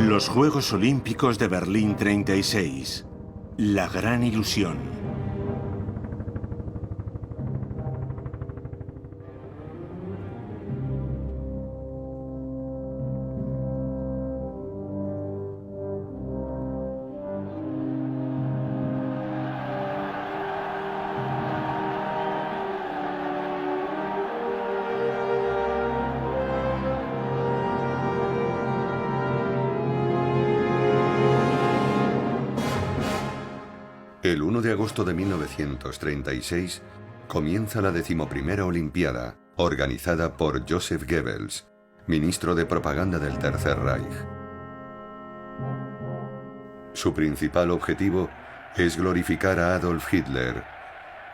Los Juegos Olímpicos de Berlín 36. La gran ilusión. El 1 de agosto de 1936 comienza la 11ª Olimpiada, organizada por Joseph Goebbels, ministro de propaganda del Tercer Reich. Su principal objetivo es glorificar a Adolf Hitler,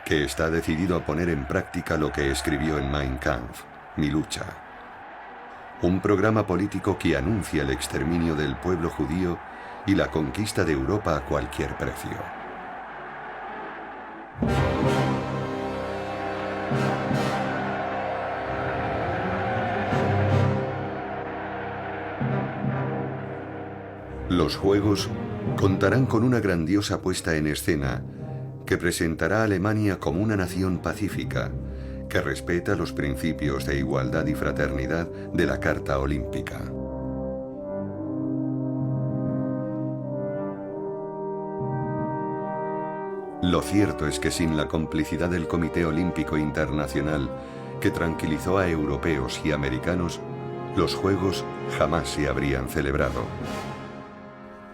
que está decidido a poner en práctica lo que escribió en Mein Kampf, Mi lucha. Un programa político que anuncia el exterminio del pueblo judío y la conquista de Europa a cualquier precio. Los Juegos contarán con una grandiosa puesta en escena que presentará a Alemania como una nación pacífica que respeta los principios de igualdad y fraternidad de la Carta Olímpica. Lo cierto es que sin la complicidad del Comité Olímpico Internacional, que tranquilizó a europeos y americanos, los Juegos jamás se habrían celebrado.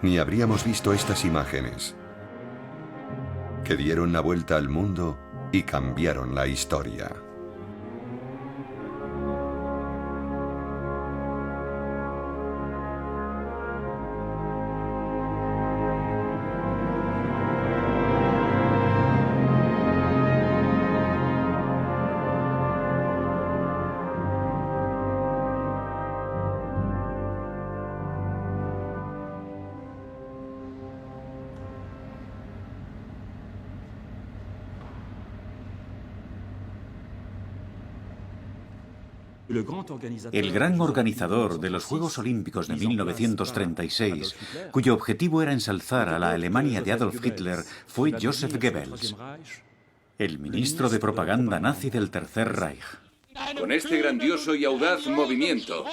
Ni habríamos visto estas imágenes, que dieron la vuelta al mundo y cambiaron la historia. El gran organizador de los Juegos Olímpicos de 1936, cuyo objetivo era ensalzar a la Alemania de Adolf Hitler, fue Joseph Goebbels, el ministro de propaganda nazi del Tercer Reich. Con este grandioso y audaz movimiento,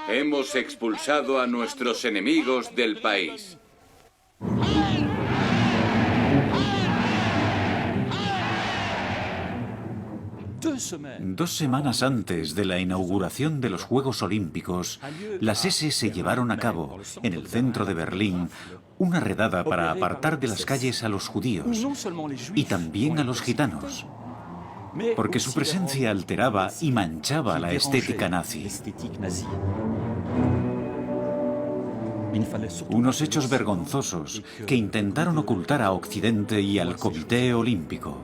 hemos expulsado a nuestros enemigos del país. Dos semanas antes de la inauguración de los Juegos Olímpicos, las SS llevaron a cabo, en el centro de Berlín, una redada para apartar de las calles a los judíos y también a los gitanos, porque su presencia alteraba y manchaba la estética nazi. Unos hechos vergonzosos que intentaron ocultar a Occidente y al Comité Olímpico.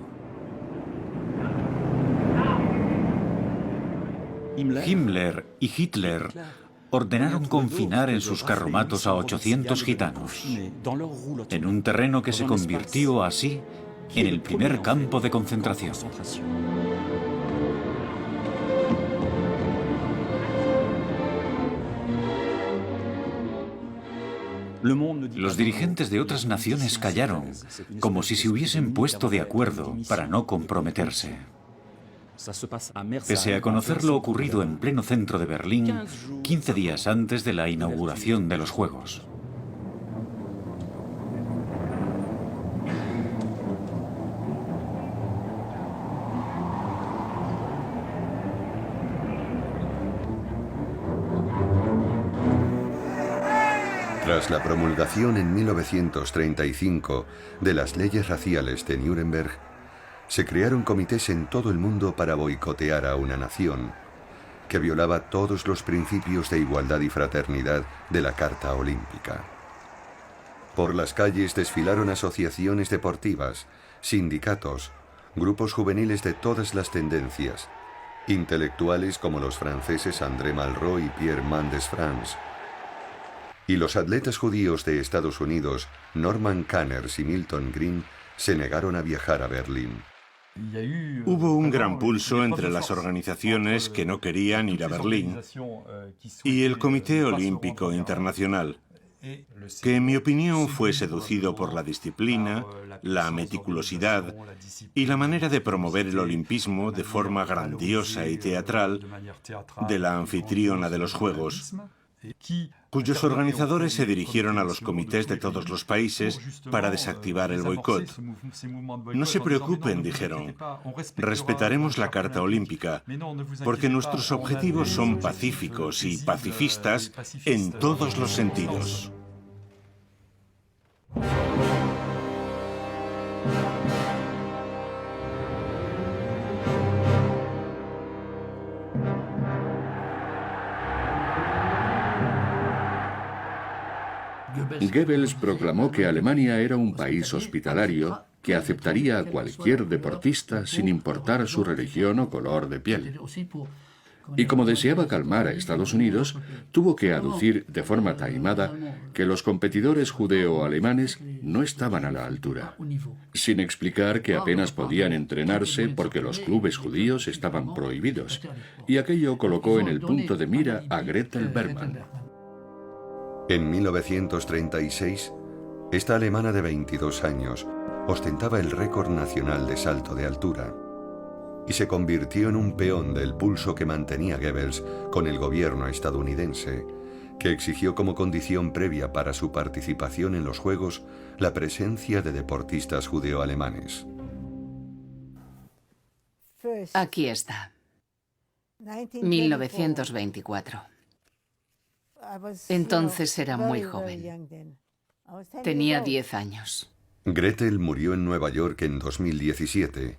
Himmler y Hitler ordenaron confinar en sus carromatos a 800 gitanos, en un terreno que se convirtió así en el primer campo de concentración. Los dirigentes de otras naciones callaron, como si se hubiesen puesto de acuerdo para no comprometerse. Pese a conocer lo ocurrido en pleno centro de Berlín, 15 días antes de la inauguración de los Juegos. Tras la promulgación en 1935 de las leyes raciales de Nuremberg, se crearon comités en todo el mundo para boicotear a una nación que violaba todos los principios de igualdad y fraternidad de la Carta Olímpica. Por las calles desfilaron asociaciones deportivas, sindicatos, grupos juveniles de todas las tendencias, intelectuales como los franceses André Malraux y Pierre Mendès France, y los atletas judíos de Estados Unidos, Norman Canners y Milton Green, se negaron a viajar a Berlín. Hubo un gran pulso entre las organizaciones que no querían ir a Berlín y el Comité Olímpico Internacional, que en mi opinión fue seducido por la disciplina, la meticulosidad y la manera de promover el olimpismo de forma grandiosa y teatral de la anfitriona de los Juegos, cuyos organizadores se dirigieron a los comités de todos los países para desactivar el boicot. No se preocupen, dijeron, respetaremos la Carta Olímpica, porque nuestros objetivos son pacíficos y pacifistas en todos los sentidos. Goebbels proclamó que Alemania era un país hospitalario que aceptaría a cualquier deportista sin importar su religión o color de piel. Y como deseaba calmar a Estados Unidos, tuvo que aducir de forma taimada que los competidores judeo-alemanes no estaban a la altura, sin explicar que apenas podían entrenarse porque los clubes judíos estaban prohibidos, y aquello colocó en el punto de mira a Gretel Bergmann. En 1936, esta alemana de 22 años ostentaba el récord nacional de salto de altura y se convirtió en un peón del pulso que mantenía Goebbels con el gobierno estadounidense, que exigió como condición previa para su participación en los Juegos la presencia de deportistas judeo-alemanes. Aquí está. 1924. Entonces era muy joven. Tenía 10 años. Gretel murió en Nueva York en 2017,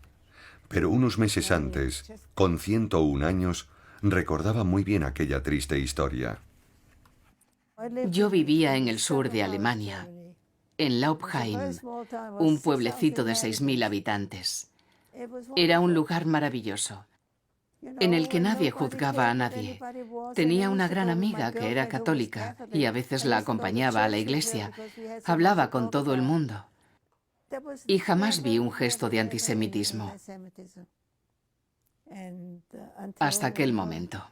pero unos meses antes, con 101 años, recordaba muy bien aquella triste historia. Yo vivía en el sur de Alemania, en Laubheim, un pueblecito de 6.000 habitantes. Era un lugar maravilloso, en el que nadie juzgaba a nadie. Tenía una gran amiga que era católica y a veces la acompañaba a la iglesia. Hablaba con todo el mundo. Y jamás vi un gesto de antisemitismo. Hasta aquel momento.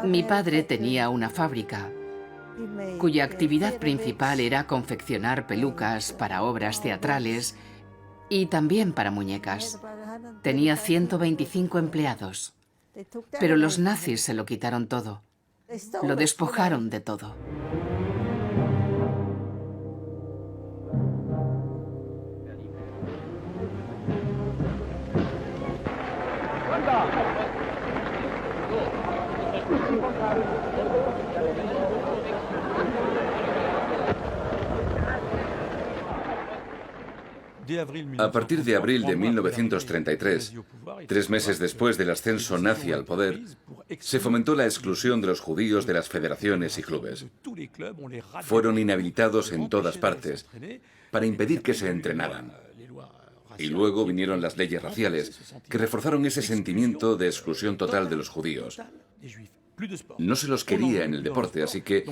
Mi padre tenía una fábrica cuya actividad principal era confeccionar pelucas para obras teatrales y también para muñecas. Tenía 125 empleados, pero los nazis se lo quitaron todo. Lo despojaron de todo. A partir de abril de 1933, 3 meses después del ascenso nazi al poder, se fomentó la exclusión de los judíos de las federaciones y clubes. Fueron inhabilitados en todas partes para impedir que se entrenaran. Y luego vinieron las leyes raciales, que reforzaron ese sentimiento de exclusión total de los judíos. No se los quería en el deporte, así que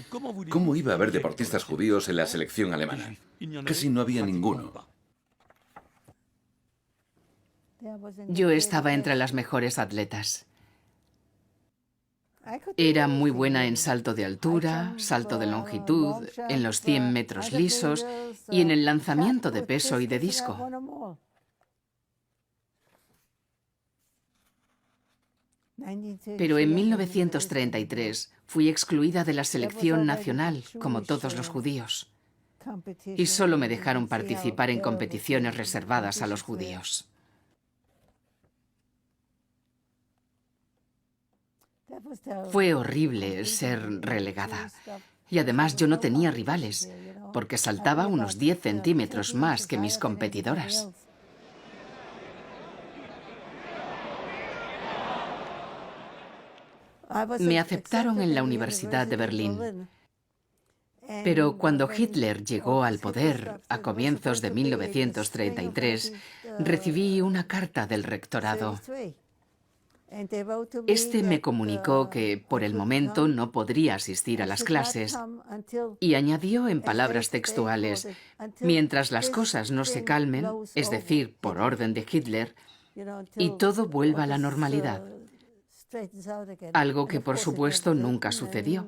¿cómo iba a haber deportistas judíos en la selección alemana? Casi no había ninguno. Yo estaba entre las mejores atletas. Era muy buena en salto de altura, salto de longitud, en los 100 metros lisos y en el lanzamiento de peso y de disco. Pero en 1933 fui excluida de la selección nacional, como todos los judíos. Y solo me dejaron participar en competiciones reservadas a los judíos. Fue horrible ser relegada. Y además yo no tenía rivales, porque saltaba unos 10 centímetros más que mis competidoras. Me aceptaron en la Universidad de Berlín. Pero cuando Hitler llegó al poder a comienzos de 1933, recibí una carta del rectorado. Este me comunicó que, por el momento, no podría asistir a las clases y añadió en palabras textuales: mientras las cosas no se calmen, es decir, por orden de Hitler, y todo vuelva a la normalidad. Algo que, por supuesto, nunca sucedió.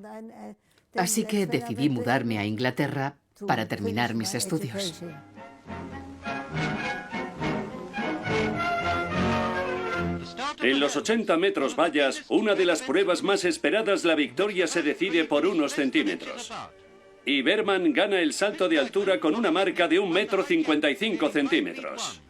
Así que decidí mudarme a Inglaterra para terminar mis estudios. En los 80 metros vallas, una de las pruebas más esperadas, la victoria se decide por unos centímetros. Y Berman gana el salto de altura con una marca de 1,55 metros.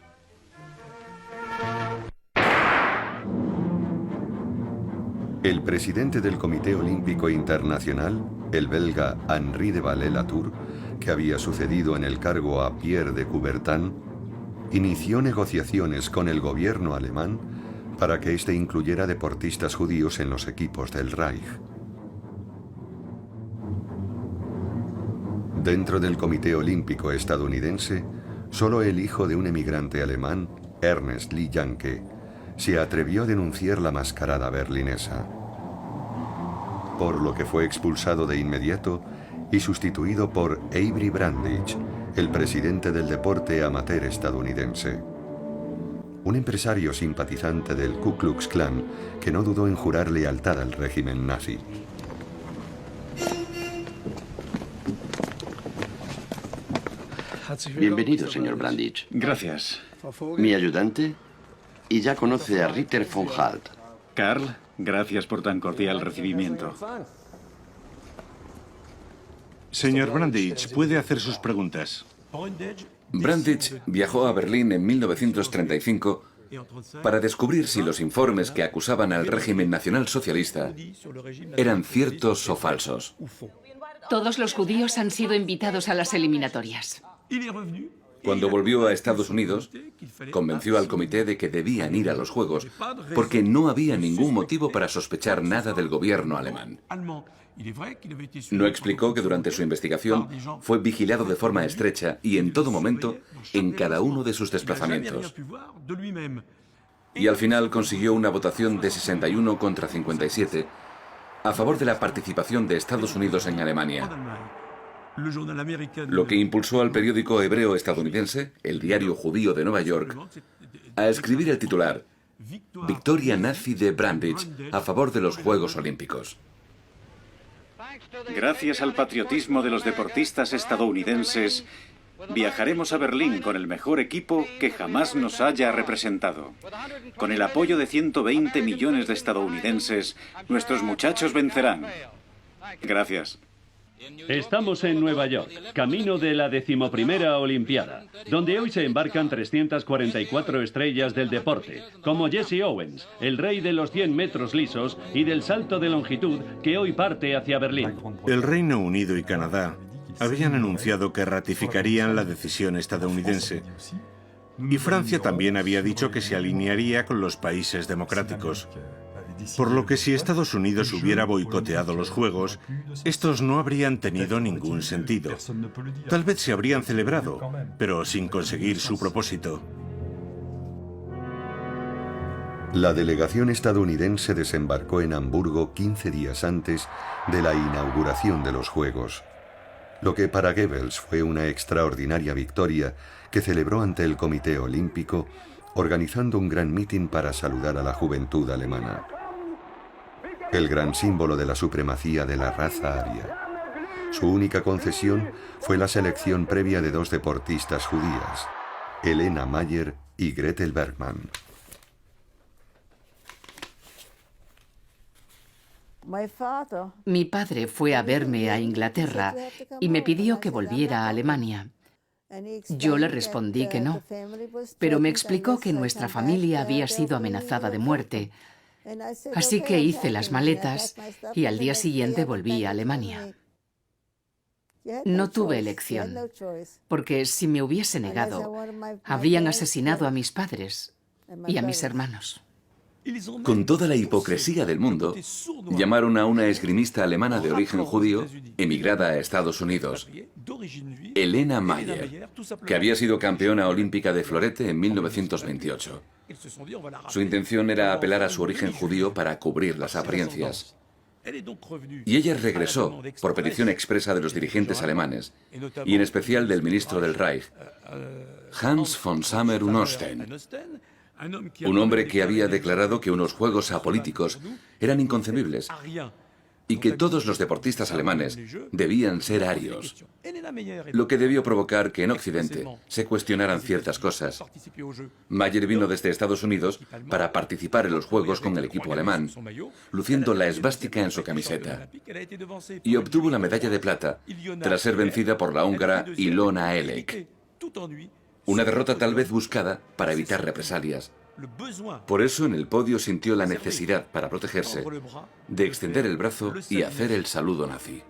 El presidente del Comité Olímpico Internacional, el belga Henri de Vallée-Latour, que había sucedido en el cargo a Pierre de Coubertin, inició negociaciones con el gobierno alemán para que éste incluyera deportistas judíos en los equipos del Reich. Dentro del Comité Olímpico estadounidense, solo el hijo de un emigrante alemán, Ernest Lee Janke, se atrevió a denunciar la mascarada berlinesa, por lo que fue expulsado de inmediato y sustituido por Avery Brandage, el presidente del deporte amateur estadounidense. Un empresario simpatizante del Ku Klux Klan que no dudó en jurar lealtad al régimen nazi. Bienvenido, señor Brandage. Gracias. Mi ayudante, y ya conoce a Ritter von Halt. Karl, gracias por tan cordial recibimiento. Señor Brandage, puede hacer sus preguntas. Brandage viajó a Berlín en 1935 para descubrir si los informes que acusaban al régimen nacionalsocialista eran ciertos o falsos. Todos los judíos han sido invitados a las eliminatorias. Cuando volvió a Estados Unidos, convenció al comité de que debían ir a los Juegos porque no había ningún motivo para sospechar nada del gobierno alemán. No explicó que durante su investigación fue vigilado de forma estrecha y en todo momento en cada uno de sus desplazamientos. Y al final consiguió una votación de 61 contra 57 a favor de la participación de Estados Unidos en Alemania. Lo que impulsó al periódico hebreo estadounidense, el Diario Judío de Nueva York, a escribir el titular: Victoria nazi de Brandage a favor de los Juegos Olímpicos. Gracias al patriotismo de los deportistas estadounidenses, viajaremos a Berlín con el mejor equipo que jamás nos haya representado. Con el apoyo de 120 millones de estadounidenses, nuestros muchachos vencerán. Gracias. Estamos en Nueva York, camino de la 11ª Olimpiada, donde hoy se embarcan 344 estrellas del deporte, como Jesse Owens, el rey de los 100 metros lisos y del salto de longitud, que hoy parte hacia Berlín. El Reino Unido y Canadá habían anunciado que ratificarían la decisión estadounidense. Y Francia también había dicho que se alinearía con los países democráticos. Por lo que si Estados Unidos hubiera boicoteado los Juegos, estos no habrían tenido ningún sentido. Tal vez se habrían celebrado, pero sin conseguir su propósito. La delegación estadounidense desembarcó en Hamburgo 15 días antes de la inauguración de los Juegos, lo que para Goebbels fue una extraordinaria victoria que celebró ante el Comité Olímpico, organizando un gran mitin para saludar a la juventud alemana. El gran símbolo de la supremacía de la raza aria. Su única concesión fue la selección previa de dos deportistas judías, Helena Mayer y Gretel Bergmann. Mi padre fue a verme a Inglaterra y me pidió que volviera a Alemania. Yo le respondí que no, pero me explicó que nuestra familia había sido amenazada de muerte. Así que hice las maletas y al día siguiente volví a Alemania. No tuve elección, porque si me hubiese negado, habrían asesinado a mis padres y a mis hermanos. Con toda la hipocresía del mundo, llamaron a una esgrimista alemana de origen judío, emigrada a Estados Unidos, Helena Mayer, que había sido campeona olímpica de florete en 1928. Su intención era apelar a su origen judío para cubrir las apariencias. Y ella regresó por petición expresa de los dirigentes alemanes, y en especial del ministro del Reich, Hans von Sommer-Unnostein, un hombre que había declarado que unos juegos apolíticos eran inconcebibles y que todos los deportistas alemanes debían ser arios, lo que debió provocar que en Occidente se cuestionaran ciertas cosas. Mayer vino desde Estados Unidos para participar en los Juegos con el equipo alemán, luciendo la esvástica en su camiseta, y obtuvo la medalla de plata tras ser vencida por la húngara Ilona Elek. Una derrota tal vez buscada para evitar represalias. Por eso en el podio sintió la necesidad, para protegerse, de extender el brazo y hacer el saludo nazi.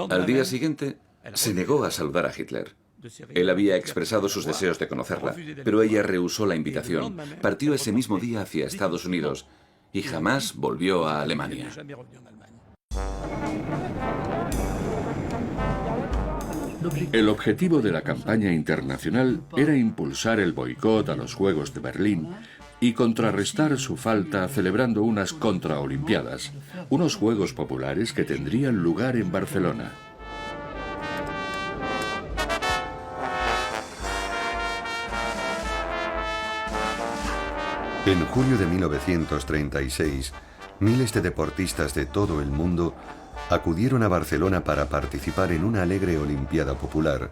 Al día siguiente, se negó a saludar a Hitler. Él había expresado sus deseos de conocerla, pero ella rehusó la invitación. Partió ese mismo día hacia Estados Unidos y jamás volvió a Alemania. El objetivo de la campaña internacional era impulsar el boicot a los Juegos de Berlín y contrarrestar su falta celebrando unas contraolimpiadas, unos Juegos populares que tendrían lugar en Barcelona. En julio de 1936, miles de deportistas de todo el mundo acudieron a Barcelona para participar en una alegre Olimpiada Popular,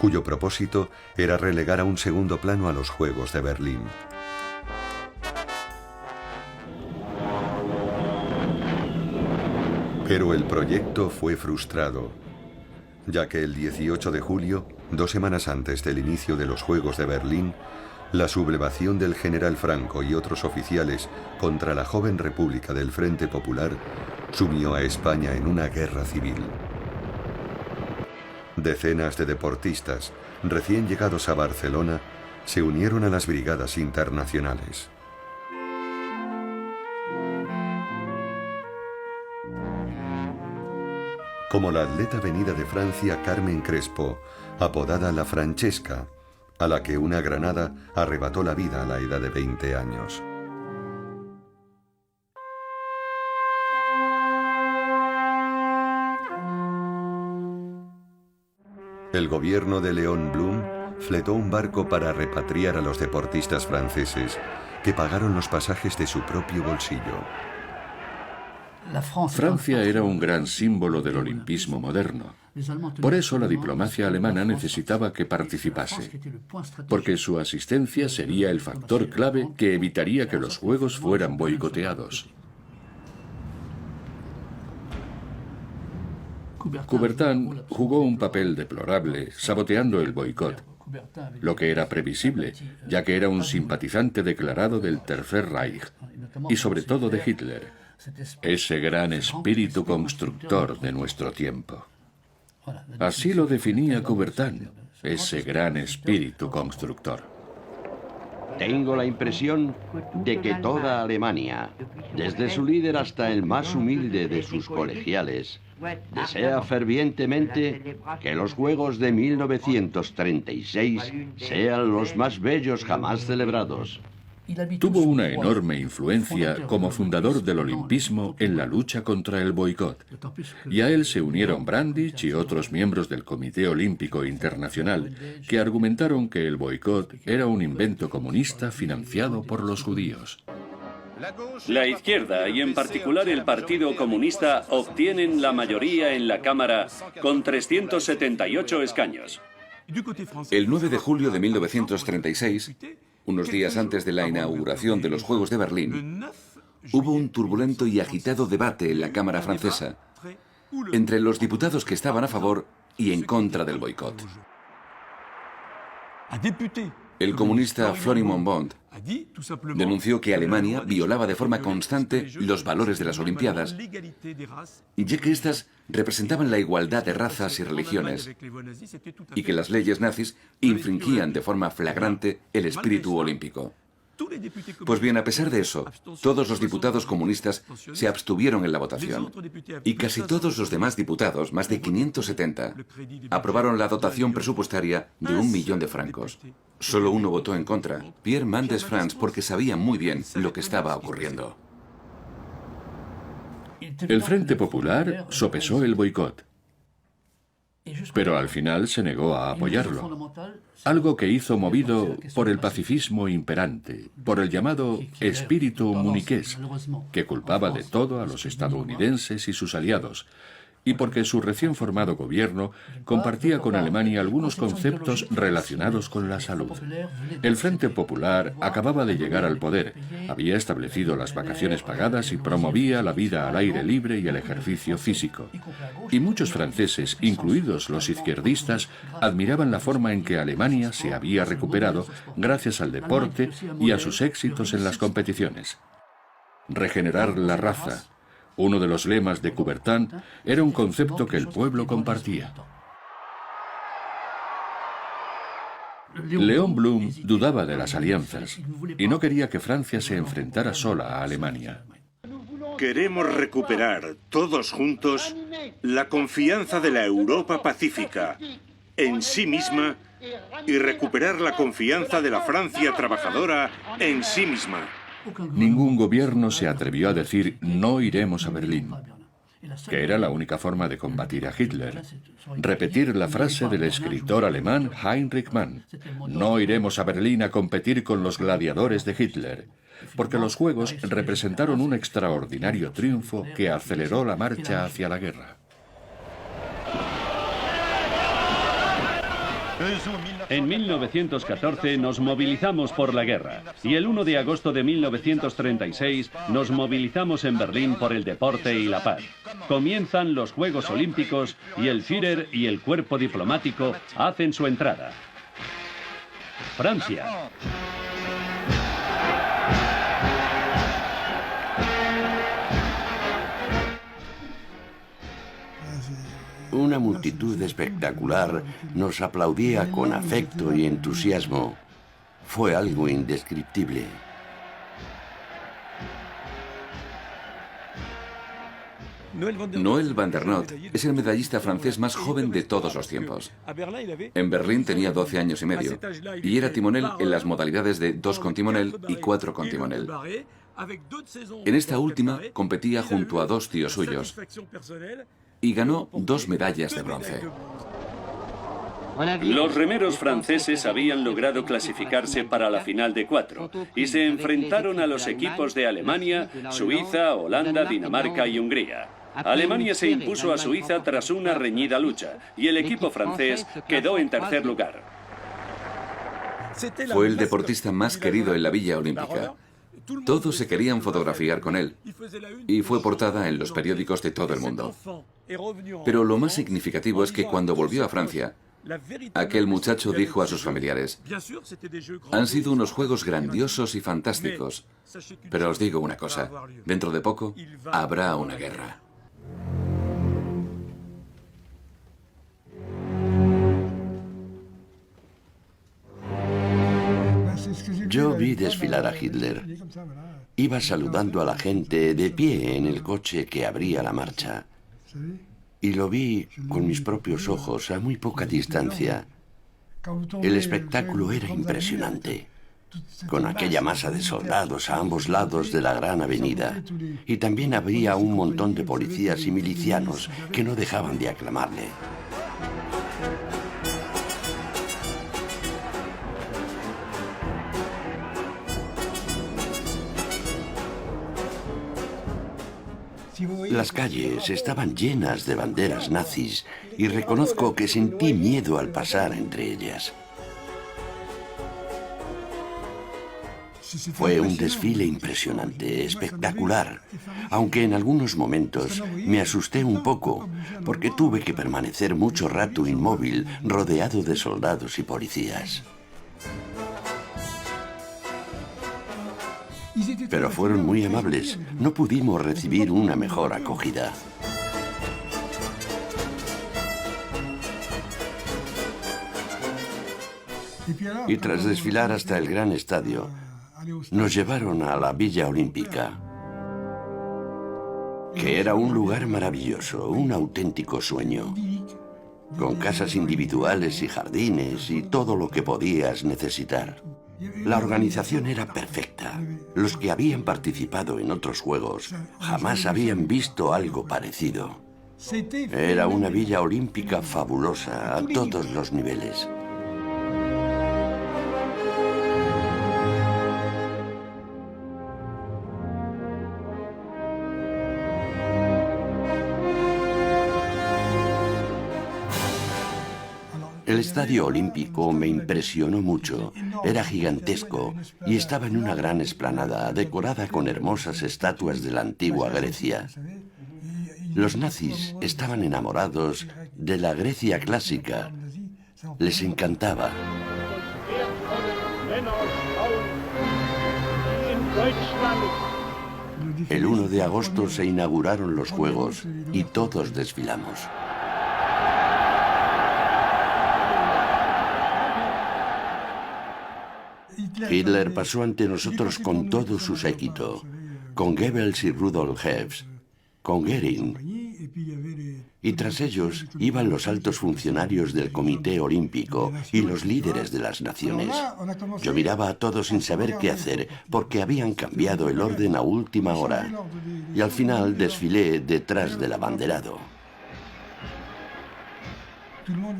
cuyo propósito era relegar a un segundo plano a los Juegos de Berlín. Pero el proyecto fue frustrado, ya que el 18 de julio, 2 semanas antes del inicio de los Juegos de Berlín, la sublevación del general Franco y otros oficiales contra la joven República del Frente Popular sumió a España en una guerra civil. Decenas de deportistas, recién llegados a Barcelona, se unieron a las brigadas internacionales. Como la atleta venida de Francia Carmen Crespo, apodada La Francesca, a la que una granada arrebató la vida a la edad de 20 años. El gobierno de Léon Blum fletó un barco para repatriar a los deportistas franceses, que pagaron los pasajes de su propio bolsillo. Francia era un gran símbolo del olimpismo moderno. Por eso la diplomacia alemana necesitaba que participase, porque su asistencia sería el factor clave que evitaría que los Juegos fueran boicoteados. Coubertin jugó un papel deplorable saboteando el boicot, lo que era previsible, ya que era un simpatizante declarado del Tercer Reich y sobre todo de Hitler, ese gran espíritu constructor de nuestro tiempo. Así lo definía Coubertin, ese gran espíritu constructor. Tengo la impresión de que toda Alemania, desde su líder hasta el más humilde de sus colegiales, desea fervientemente que los Juegos de 1936 sean los más bellos jamás celebrados. Tuvo una enorme influencia como fundador del olimpismo en la lucha contra el boicot, y a él se unieron Brandich y otros miembros del Comité Olímpico Internacional que argumentaron que el boicot era un invento comunista financiado por los judíos. La izquierda, y en particular el Partido Comunista, obtienen la mayoría en la Cámara con 378 escaños. El 9 de julio de 1936, unos días antes de la inauguración de los Juegos de Berlín, hubo un turbulento y agitado debate en la Cámara francesa entre los diputados que estaban a favor y en contra del boicot. El comunista Florimond Bond denunció que Alemania violaba de forma constante los valores de las Olimpiadas, ya que éstas representaban la igualdad de razas y religiones, y que las leyes nazis infringían de forma flagrante el espíritu olímpico. Pues bien, a pesar de eso, todos los diputados comunistas se abstuvieron en la votación, y casi todos los demás diputados, más de 570, aprobaron la dotación presupuestaria de 1 millón de francos. Solo uno votó en contra, Pierre Mendès France, porque sabía muy bien lo que estaba ocurriendo. El Frente Popular sopesó el boicot, pero al final se negó a apoyarlo. Algo que hizo movido por el pacifismo imperante, por el llamado espíritu muniqués, que culpaba de todo a los estadounidenses y sus aliados, y porque su recién formado gobierno compartía con Alemania algunos conceptos relacionados con la salud. El Frente Popular acababa de llegar al poder, había establecido las vacaciones pagadas y promovía la vida al aire libre y el ejercicio físico. Y muchos franceses, incluidos los izquierdistas, admiraban la forma en que Alemania se había recuperado gracias al deporte y a sus éxitos en las competiciones. Regenerar la raza, uno de los lemas de Coubertin, era un concepto que el pueblo compartía. Léon Blum dudaba de las alianzas y no quería que Francia se enfrentara sola a Alemania. Queremos recuperar, todos juntos, la confianza de la Europa pacífica en sí misma y recuperar la confianza de la Francia trabajadora en sí misma. Ningún gobierno se atrevió a decir «no iremos a Berlín», que era la única forma de combatir a Hitler. Repetir la frase del escritor alemán Heinrich Mann: «No iremos a Berlín a competir con los gladiadores de Hitler», porque los Juegos representaron un extraordinario triunfo que aceleró la marcha hacia la guerra. En 1914 nos movilizamos por la guerra y el 1 de agosto de 1936 nos movilizamos en Berlín por el deporte y la paz. Comienzan los Juegos Olímpicos y el Führer y el cuerpo diplomático hacen su entrada. Francia. Una multitud espectacular nos aplaudía con afecto y entusiasmo. Fue algo indescriptible. Noël van der Noot es el medallista francés más joven de todos los tiempos. En Berlín tenía 12 años y medio y era timonel en las modalidades de 2 con timonel y 4 con timonel. En esta última competía junto a 2 tíos suyos y ganó 2 medallas de bronce. Los remeros franceses habían logrado clasificarse para la final de 4 y se enfrentaron a los equipos de Alemania, Suiza, Holanda, Dinamarca y Hungría. Alemania se impuso a Suiza tras una reñida lucha y el equipo francés quedó en tercer lugar. Fue el deportista más querido en la Villa Olímpica. Todos se querían fotografiar con él y fue portada en los periódicos de todo el mundo. Pero lo más significativo es que cuando volvió a Francia, aquel muchacho dijo a sus familiares: «Han sido unos juegos grandiosos y fantásticos, pero os digo una cosa, dentro de poco habrá una guerra». Yo vi desfilar a Hitler. Iba saludando a la gente de pie en el coche que abría la marcha. Y lo vi con mis propios ojos a muy poca distancia. El espectáculo era impresionante, con aquella masa de soldados a ambos lados de la gran avenida. Y también había un montón de policías y milicianos que no dejaban de aclamarle. Las calles estaban llenas de banderas nazis y reconozco que sentí miedo al pasar entre ellas. Fue un desfile impresionante, espectacular, aunque en algunos momentos me asusté un poco porque tuve que permanecer mucho rato inmóvil rodeado de soldados y policías. Pero fueron muy amables. No pudimos recibir una mejor acogida. Y tras desfilar hasta el gran estadio, nos llevaron a la Villa Olímpica, que era un lugar maravilloso, un auténtico sueño, con casas individuales y jardines y todo lo que podías necesitar. La organización era perfecta. Los que habían participado en otros juegos jamás habían visto algo parecido. Era una Villa Olímpica fabulosa a todos los niveles. El Estadio Olímpico me impresionó mucho. Era gigantesco y estaba en una gran explanada decorada con hermosas estatuas de la antigua Grecia. Los nazis estaban enamorados de la Grecia clásica. Les encantaba. El 1 de agosto se inauguraron los Juegos y todos desfilamos. Hitler pasó ante nosotros con todo su séquito, con Goebbels y Rudolf Hess, con Goering. Y tras ellos iban los altos funcionarios del Comité Olímpico y los líderes de las naciones. Yo miraba a todos sin saber qué hacer, porque habían cambiado el orden a última hora. Y al final desfilé detrás del abanderado.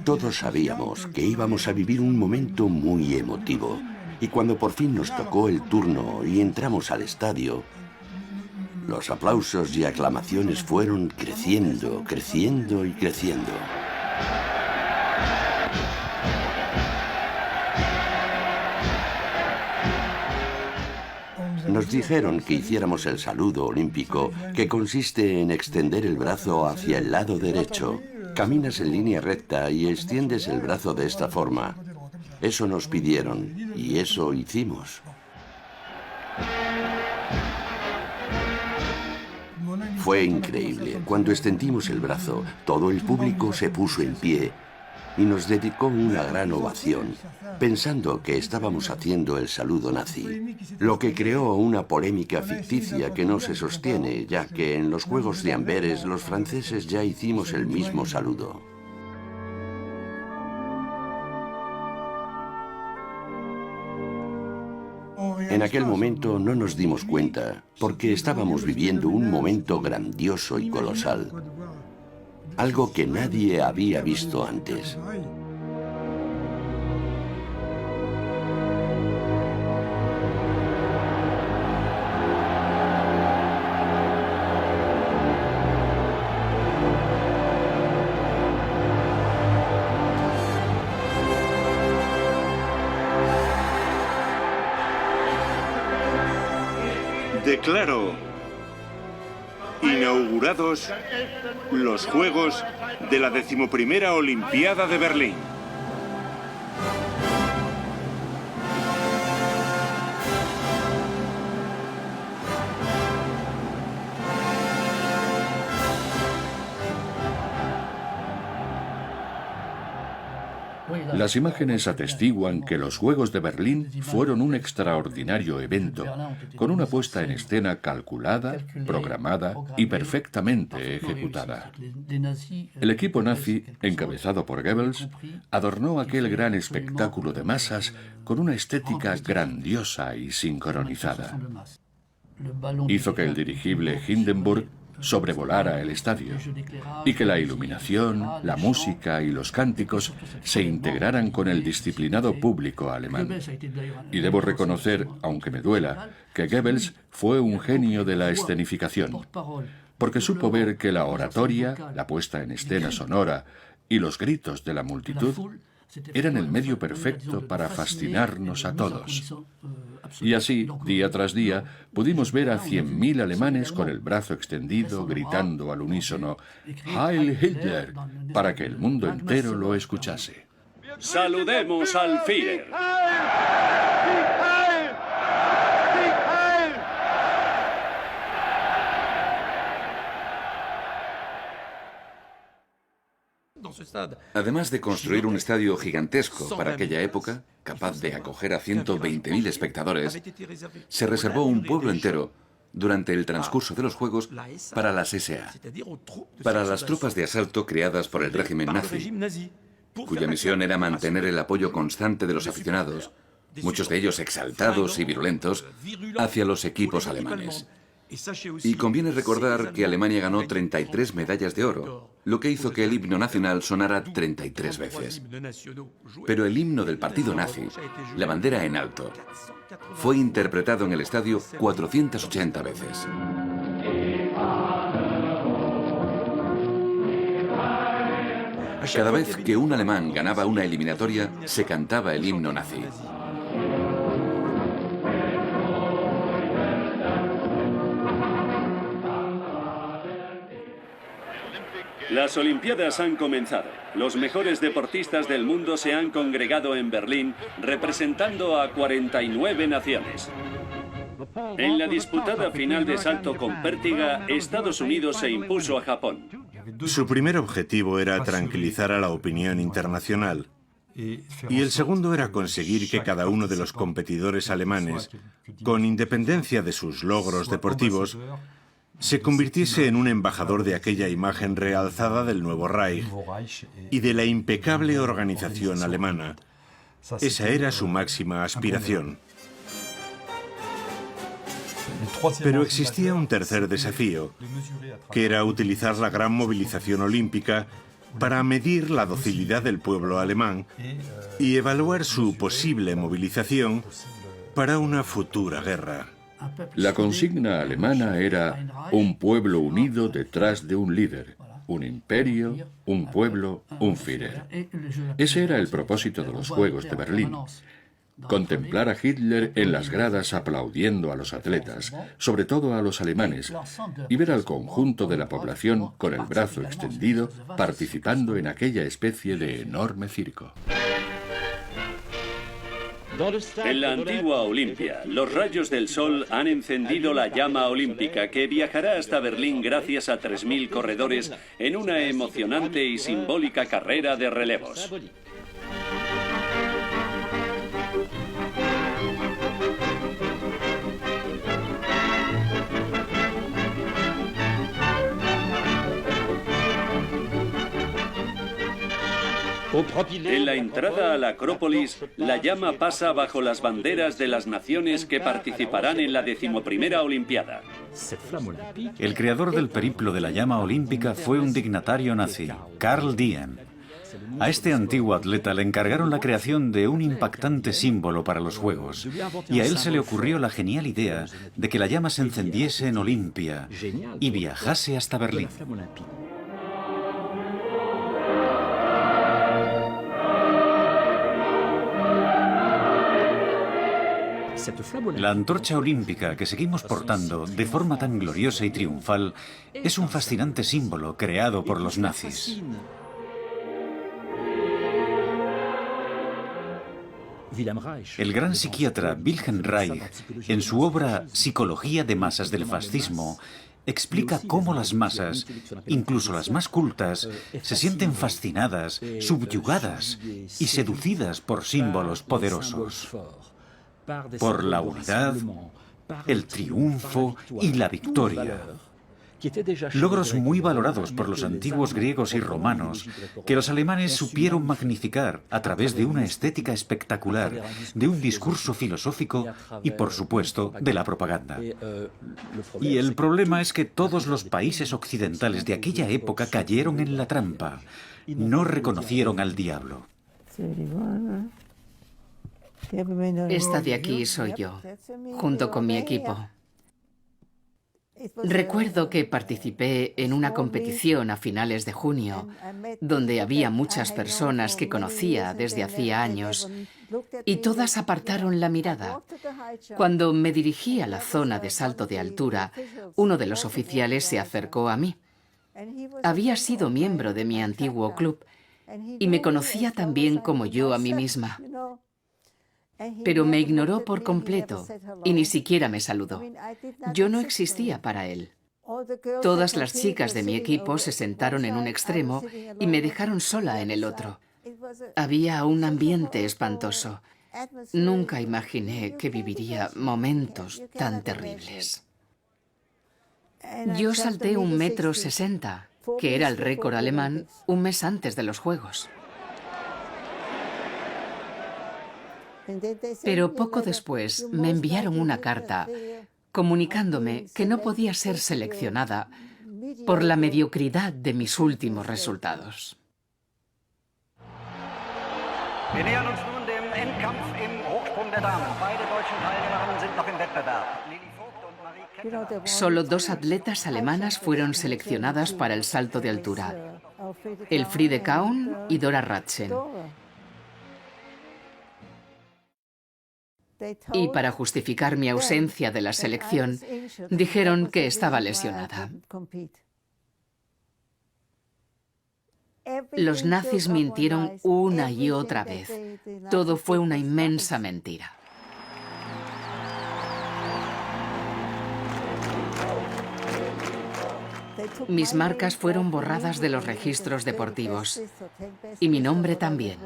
Todos sabíamos que íbamos a vivir un momento muy emotivo. Y cuando por fin nos tocó el turno y entramos al estadio, los aplausos y aclamaciones fueron creciendo, creciendo y creciendo. Nos dijeron que hiciéramos el saludo olímpico, que consiste en extender el brazo hacia el lado derecho. Caminas en línea recta y extiendes el brazo de esta forma. Eso nos pidieron y eso hicimos. Fue increíble. Cuando extendimos el brazo, todo el público se puso en pie y nos dedicó una gran ovación, pensando que estábamos haciendo el saludo nazi, lo que creó una polémica ficticia que no se sostiene, ya que en los Juegos de Amberes los franceses ya hicimos el mismo saludo. En aquel momento no nos dimos cuenta, porque estábamos viviendo un momento grandioso y colosal, algo que nadie había visto antes. Declaro inaugurados los Juegos de la 11ª Olimpiada de Berlín. Las imágenes atestiguan que los Juegos de Berlín fueron un extraordinario evento, con una puesta en escena calculada, programada y perfectamente ejecutada. El equipo nazi, encabezado por Goebbels, adornó aquel gran espectáculo de masas con una estética grandiosa y sincronizada. Hizo que el dirigible Hindenburg sobrevolara el estadio y que la iluminación, la música y los cánticos se integraran con el disciplinado público alemán. Y debo reconocer, aunque me duela, que Goebbels fue un genio de la escenificación, porque supo ver que la oratoria, la puesta en escena sonora y los gritos de la multitud eran el medio perfecto para fascinarnos a todos. Y así, día tras día, pudimos ver a 100.000 alemanes con el brazo extendido, gritando al unísono «Heil Hitler», para que el mundo entero lo escuchase. Saludemos al Führer. Además de construir un estadio gigantesco para aquella época, capaz de acoger a 120.000 espectadores, se reservó un pueblo entero durante el transcurso de los Juegos para las SA, para las tropas de asalto creadas por el régimen nazi, cuya misión era mantener el apoyo constante de los aficionados, muchos de ellos exaltados y virulentos, hacia los equipos alemanes. Y conviene recordar que Alemania ganó 33 medallas de oro, lo que hizo que el himno nacional sonara 33 veces. Pero el himno del partido nazi, la bandera en alto, fue interpretado en el estadio 480 veces. Cada vez que un alemán ganaba una eliminatoria, se cantaba el himno nazi. Las Olimpiadas han comenzado. Los mejores deportistas del mundo se han congregado en Berlín, representando a 49 naciones. En la disputada final de salto con pértiga, Estados Unidos se impuso a Japón. Su primer objetivo era tranquilizar a la opinión internacional. Y el segundo era conseguir que cada uno de los competidores alemanes, con independencia de sus logros deportivos, se convirtiese en un embajador de aquella imagen realzada del nuevo Reich y de la impecable organización alemana. Esa era su máxima aspiración. Pero existía un tercer desafío, que era utilizar la gran movilización olímpica para medir la docilidad del pueblo alemán y evaluar su posible movilización para una futura guerra. La consigna alemana era un pueblo unido detrás de un líder, un imperio, un pueblo, un Führer. Ese era el propósito de los Juegos de Berlín. Contemplar a Hitler en las gradas aplaudiendo a los atletas, sobre todo a los alemanes, y ver al conjunto de la población con el brazo extendido participando en aquella especie de enorme circo. En la antigua Olimpia, los rayos del sol han encendido la llama olímpica que viajará hasta Berlín gracias a 3.000 corredores en una emocionante y simbólica carrera de relevos. En la entrada a la Acrópolis, la llama pasa bajo las banderas de las naciones que participarán en la 11ª Olimpiada. El creador del periplo de la llama olímpica fue un dignatario nazi, Karl Diem. A este antiguo atleta le encargaron la creación de un impactante símbolo para los Juegos, y a él se le ocurrió la genial idea de que la llama se encendiese en Olimpia y viajase hasta Berlín. La antorcha olímpica que seguimos portando de forma tan gloriosa y triunfal es un fascinante símbolo creado por los nazis. El gran psiquiatra Wilhelm Reich, en su obra Psicología de masas del fascismo, explica cómo las masas, incluso las más cultas, se sienten fascinadas, subyugadas y seducidas por símbolos poderosos. Por la unidad, el triunfo y la victoria. Logros muy valorados por los antiguos griegos y romanos, que los alemanes supieron magnificar a través de una estética espectacular, de un discurso filosófico y, por supuesto, de la propaganda. Y el problema es que todos los países occidentales de aquella época cayeron en la trampa. No reconocieron al diablo. Esta de aquí soy yo, junto con mi equipo. Recuerdo que participé en una competición a finales de junio, donde había muchas personas que conocía desde hacía años, y todas apartaron la mirada. Cuando me dirigí a la zona de salto de altura, uno de los oficiales se acercó a mí. Había sido miembro de mi antiguo club, y me conocía tan bien como yo a mí misma. Pero me ignoró por completo y ni siquiera me saludó. Yo no existía para él. Todas las chicas de mi equipo se sentaron en un extremo y me dejaron sola en el otro. Había un ambiente espantoso. Nunca imaginé que viviría momentos tan terribles. Yo salté 1,60 m, que era el récord alemán, un mes antes de los Juegos. Pero poco después me enviaron una carta comunicándome que no podía ser seleccionada por la mediocridad de mis últimos resultados. Solo 2 atletas alemanas fueron seleccionadas para el salto de altura: Elfriede Kaun y Dora Ratschen. Y para justificar mi ausencia de la selección, dijeron que estaba lesionada. Los nazis mintieron una y otra vez. Todo fue una inmensa mentira. Mis marcas fueron borradas de los registros deportivos, y mi nombre también,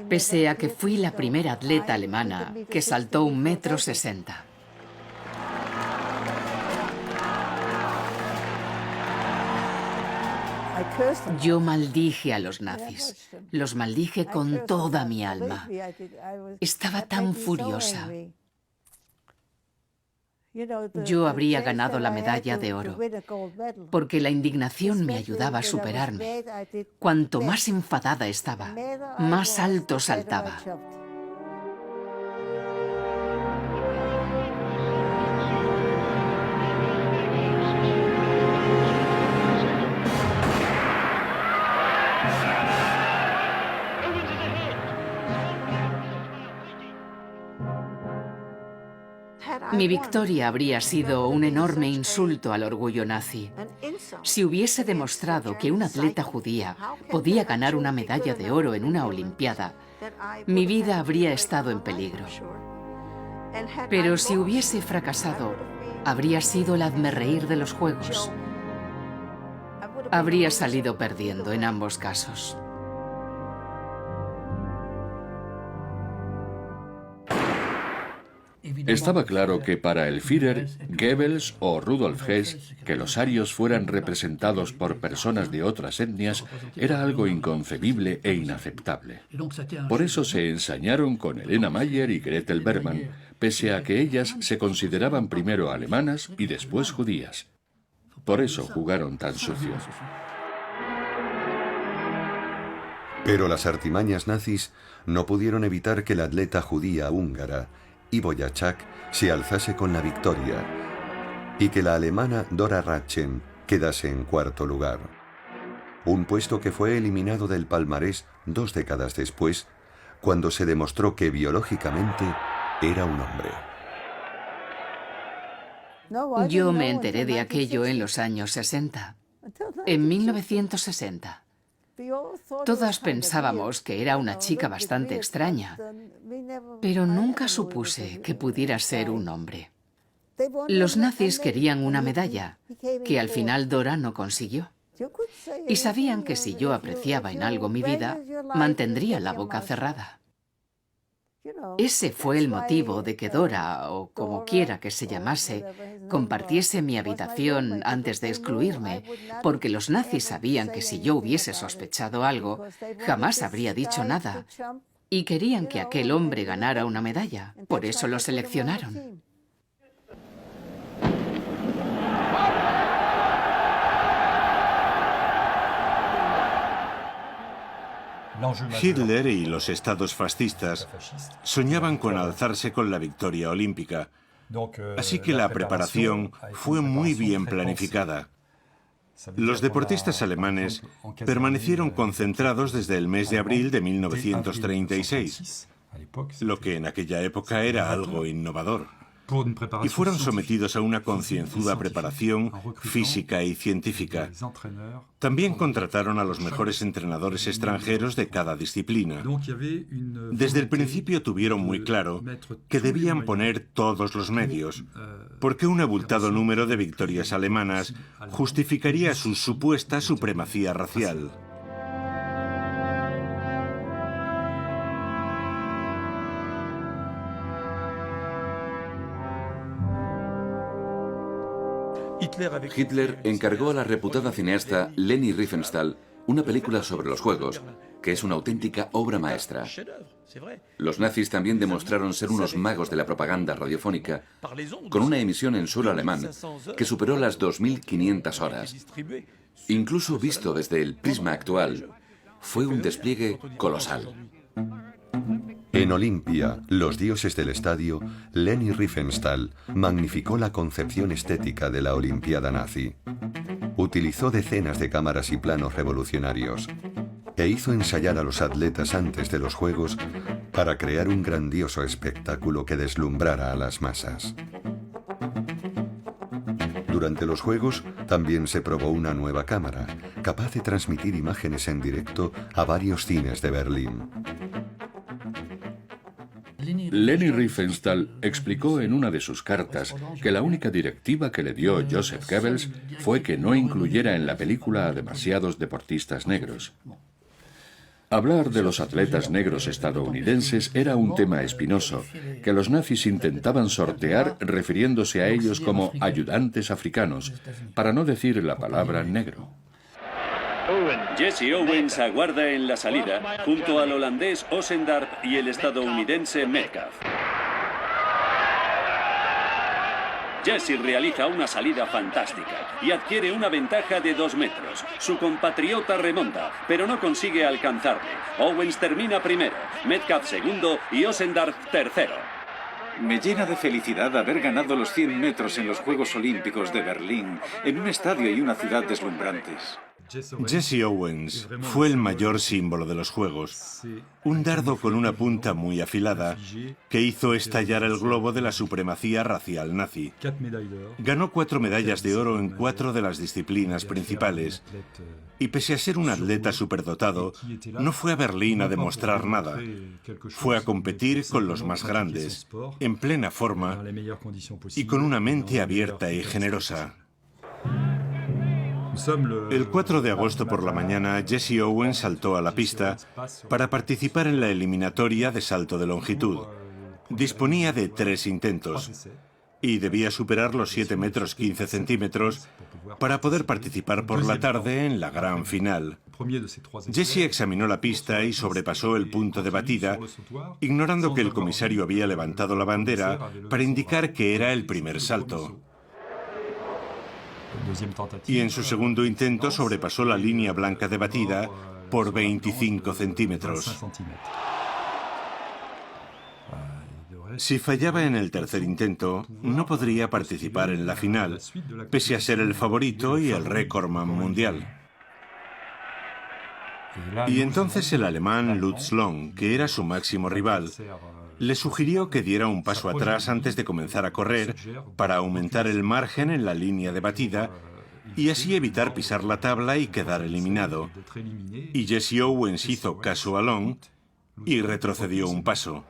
pese a que fui la primera atleta alemana que saltó 1,60 m. Yo maldije a los nazis. Los maldije con toda mi alma. Estaba tan furiosa. Yo habría ganado la medalla de oro, porque la indignación me ayudaba a superarme. Cuanto más enfadada estaba, más alto saltaba. Mi victoria habría sido un enorme insulto al orgullo nazi. Si hubiese demostrado que una atleta judía podía ganar una medalla de oro en una Olimpiada, mi vida habría estado en peligro. Pero si hubiese fracasado, habría sido el hazmerreír de los Juegos. Habría salido perdiendo en ambos casos. Estaba claro que para el Führer, Goebbels o Rudolf Hess, que los arios fueran representados por personas de otras etnias era algo inconcebible e inaceptable. Por eso se ensañaron con Helena Mayer y Gretel Bergmann, pese a que ellas se consideraban primero alemanas y después judías. Por eso jugaron tan sucio. Pero las artimañas nazis no pudieron evitar que la atleta judía húngara Ivo Jacek se alzase con la victoria y que la alemana Dora Ratschen quedase en cuarto lugar. Un puesto que fue eliminado del palmarés 2 décadas después, cuando se demostró que biológicamente era un hombre. Yo me enteré de aquello en los años 60, en 1960. Todas pensábamos que era una chica bastante extraña, pero nunca supuse que pudiera ser un hombre. Los nazis querían una medalla, que al final Dora no consiguió. Y sabían que si yo apreciaba en algo mi vida, mantendría la boca cerrada. Ese fue el motivo de que Dora, o como quiera que se llamase, compartiese mi habitación antes de excluirme, porque los nazis sabían que si yo hubiese sospechado algo, jamás habría dicho nada, y querían que aquel hombre ganara una medalla. Por eso lo seleccionaron. Hitler y los estados fascistas soñaban con alzarse con la victoria olímpica, así que la preparación fue muy bien planificada. Los deportistas alemanes permanecieron concentrados desde el mes de abril de 1936, lo que en aquella época era algo innovador. y fueron sometidos a una concienzuda preparación física y científica. También contrataron a los mejores entrenadores extranjeros de cada disciplina. Desde el principio tuvieron muy claro que debían poner todos los medios, porque un abultado número de victorias alemanas justificaría su supuesta supremacía racial. Hitler encargó a la reputada cineasta Leni Riefenstahl una película sobre los Juegos, que es una auténtica obra maestra. Los nazis también demostraron ser unos magos de la propaganda radiofónica, con una emisión en suelo alemán que superó las 2.500 horas. Incluso visto desde el prisma actual, fue un despliegue colosal. En Olimpia, los dioses del estadio, Leni Riefenstahl magnificó la concepción estética de la Olimpiada nazi. Utilizó decenas de cámaras y planos revolucionarios e hizo ensayar a los atletas antes de los Juegos para crear un grandioso espectáculo que deslumbrara a las masas. Durante los Juegos también se probó una nueva cámara, capaz de transmitir imágenes en directo a varios cines de Berlín. Leni Riefenstahl explicó en una de sus cartas que la única directiva que le dio Joseph Goebbels fue que no incluyera en la película a demasiados deportistas negros. Hablar de los atletas negros estadounidenses era un tema espinoso, que los nazis intentaban sortear refiriéndose a ellos como ayudantes africanos, para no decir la palabra negro. Jesse Owens aguarda en la salida junto al holandés Osendarp y el estadounidense Metcalf. Jesse realiza una salida fantástica y adquiere una ventaja de 2 metros. Su compatriota remonta, pero no consigue alcanzarle. Owens termina primero, Metcalf segundo y Osendarp tercero. Me llena de felicidad haber ganado los 100 metros en los Juegos Olímpicos de Berlín, en un estadio y una ciudad deslumbrantes. Jesse Owens fue el mayor símbolo de los Juegos. Un dardo con una punta muy afilada que hizo estallar el globo de la supremacía racial nazi. Ganó 4 medallas de oro en 4 de las disciplinas principales. Y pese a ser un atleta superdotado, no fue a Berlín a demostrar nada. Fue a competir con los más grandes, en plena forma y con una mente abierta y generosa. El 4 de agosto por la mañana, Jesse Owens saltó a la pista para participar en la eliminatoria de salto de longitud. Disponía de 3 intentos y debía superar los 7 metros 15 centímetros para poder participar por la tarde en la gran final. Jesse examinó la pista y sobrepasó el punto de batida, ignorando que el comisario había levantado la bandera para indicar que era el primer salto. Y en su segundo intento sobrepasó la línea blanca de batida por 25 centímetros. Si fallaba en el tercer intento, no podría participar en la final, pese a ser el favorito y el récordman mundial. Y entonces el alemán Lutz Long, que era su máximo rival, le sugirió que diera un paso atrás antes de comenzar a correr para aumentar el margen en la línea de batida y así evitar pisar la tabla y quedar eliminado. Y Jesse Owens hizo caso a Long y retrocedió un paso.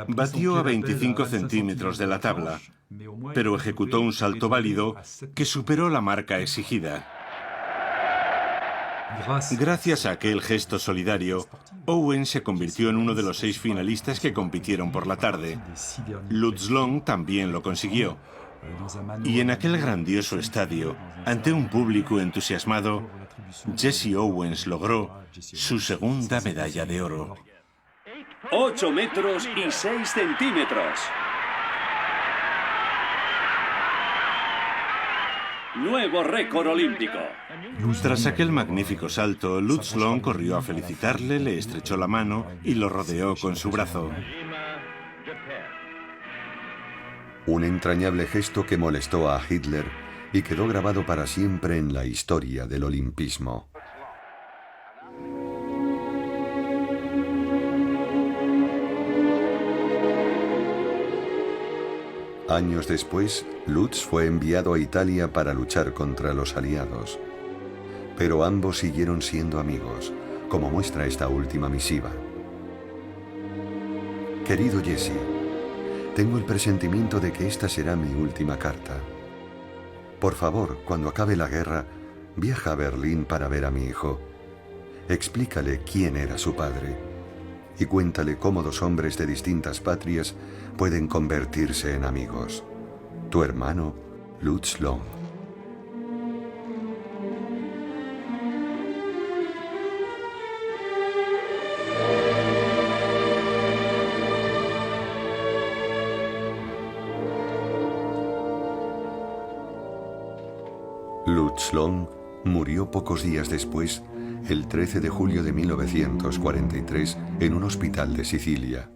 Batió a 25 centímetros de la tabla, pero ejecutó un salto válido que superó la marca exigida. Gracias a aquel gesto solidario, Owen se convirtió en uno de los 6 finalistas que compitieron por la tarde. Lutz Long también lo consiguió. Y en aquel grandioso estadio, ante un público entusiasmado, Jesse Owens logró su segunda medalla de oro. 8 metros y 6 centímetros. Nuevo récord olímpico. Tras aquel magnífico salto, Lutz Long corrió a felicitarle, le estrechó la mano y lo rodeó con su brazo. Un entrañable gesto que molestó a Hitler y quedó grabado para siempre en la historia del olimpismo. Años después, Lutz fue enviado a Italia para luchar contra los aliados. Pero ambos siguieron siendo amigos, como muestra esta última misiva. Querido Jesse, tengo el presentimiento de que esta será mi última carta. Por favor, cuando acabe la guerra, viaja a Berlín para ver a mi hijo. Explícale quién era su padre y cuéntale cómo dos hombres de distintas patrias pueden convertirse en amigos. Tu hermano, Lutz Long. Lutz Long murió pocos días después, el 13 de julio de 1943, en un hospital de Sicilia.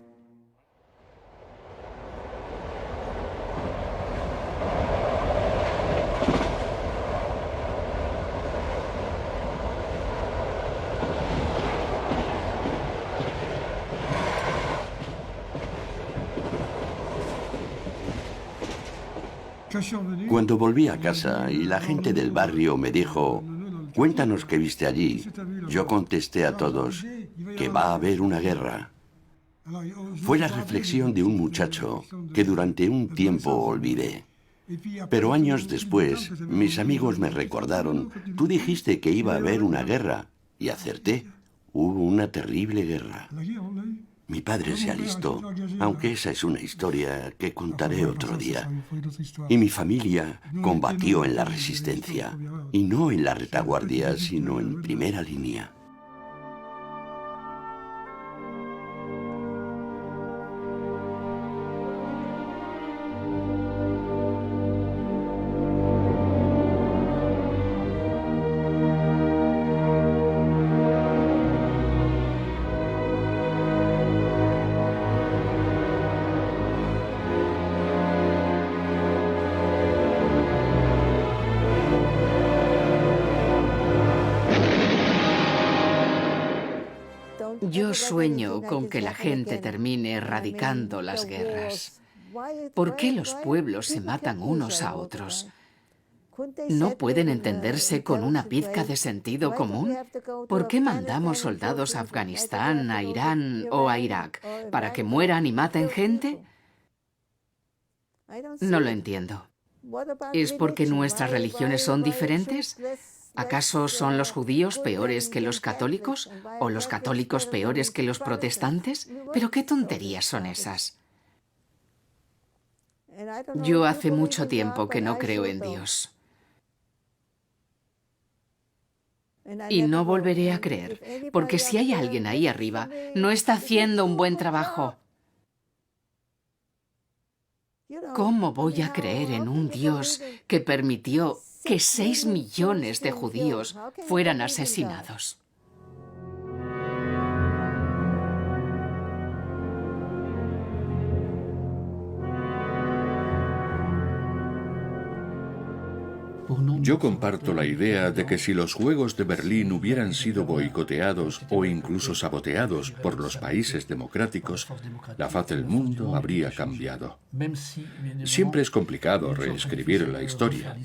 Cuando volví a casa y la gente del barrio me dijo, cuéntanos qué viste allí, yo contesté a todos que va a haber una guerra. Fue la reflexión de un muchacho que durante un tiempo olvidé. Pero años después, mis amigos me recordaron, tú dijiste que iba a haber una guerra, y acerté, hubo una terrible guerra. Mi padre se alistó, aunque esa es una historia que contaré otro día. Y mi familia combatió en la resistencia, y no en la retaguardia, sino en primera línea. Yo sueño con que la gente termine erradicando las guerras. ¿Por qué los pueblos se matan unos a otros? ¿No pueden entenderse con una pizca de sentido común? ¿Por qué mandamos soldados a Afganistán, a Irán o a Irak? ¿Para que mueran y maten gente? No lo entiendo. ¿Es porque nuestras religiones son diferentes? ¿Acaso son los judíos peores que los católicos? ¿O los católicos peores que los protestantes? ¿Pero qué tonterías son esas? Yo hace mucho tiempo que no creo en Dios. Y no volveré a creer, porque si hay alguien ahí arriba, no está haciendo un buen trabajo. ¿Cómo voy a creer en un Dios que permitió que 6 millones de judíos fueran asesinados? Yo comparto la idea de que si los Juegos de Berlín hubieran sido boicoteados o incluso saboteados por los países democráticos, la faz del mundo habría cambiado. Siempre es complicado reescribir la historia,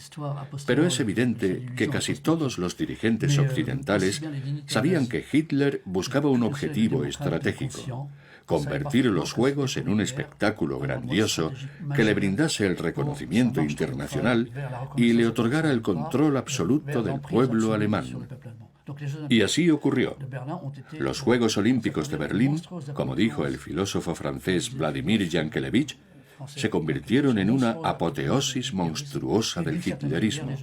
pero es evidente que casi todos los dirigentes occidentales sabían que Hitler buscaba un objetivo estratégico: convertir los Juegos en un espectáculo grandioso que le brindase el reconocimiento internacional y le otorgara el control absoluto del pueblo alemán. Y así ocurrió. Los Juegos Olímpicos de Berlín, como dijo el filósofo francés Vladimir Yankelevich, se convirtieron en una apoteosis monstruosa del hitlerismo,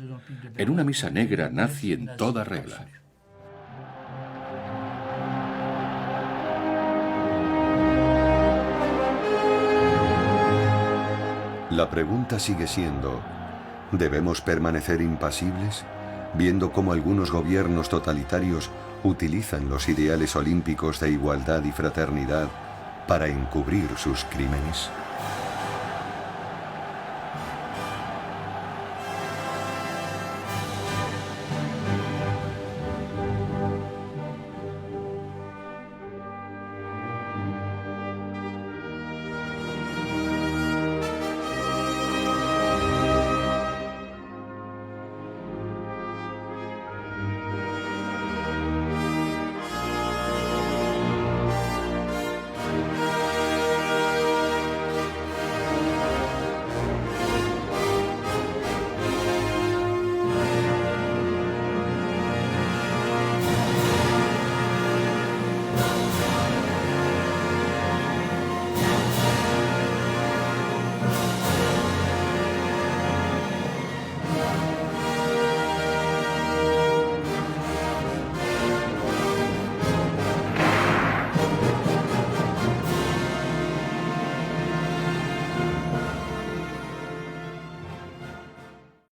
en una misa negra nazi en toda regla. La pregunta sigue siendo, ¿debemos permanecer impasibles, viendo cómo algunos gobiernos totalitarios utilizan los ideales olímpicos de igualdad y fraternidad para encubrir sus crímenes?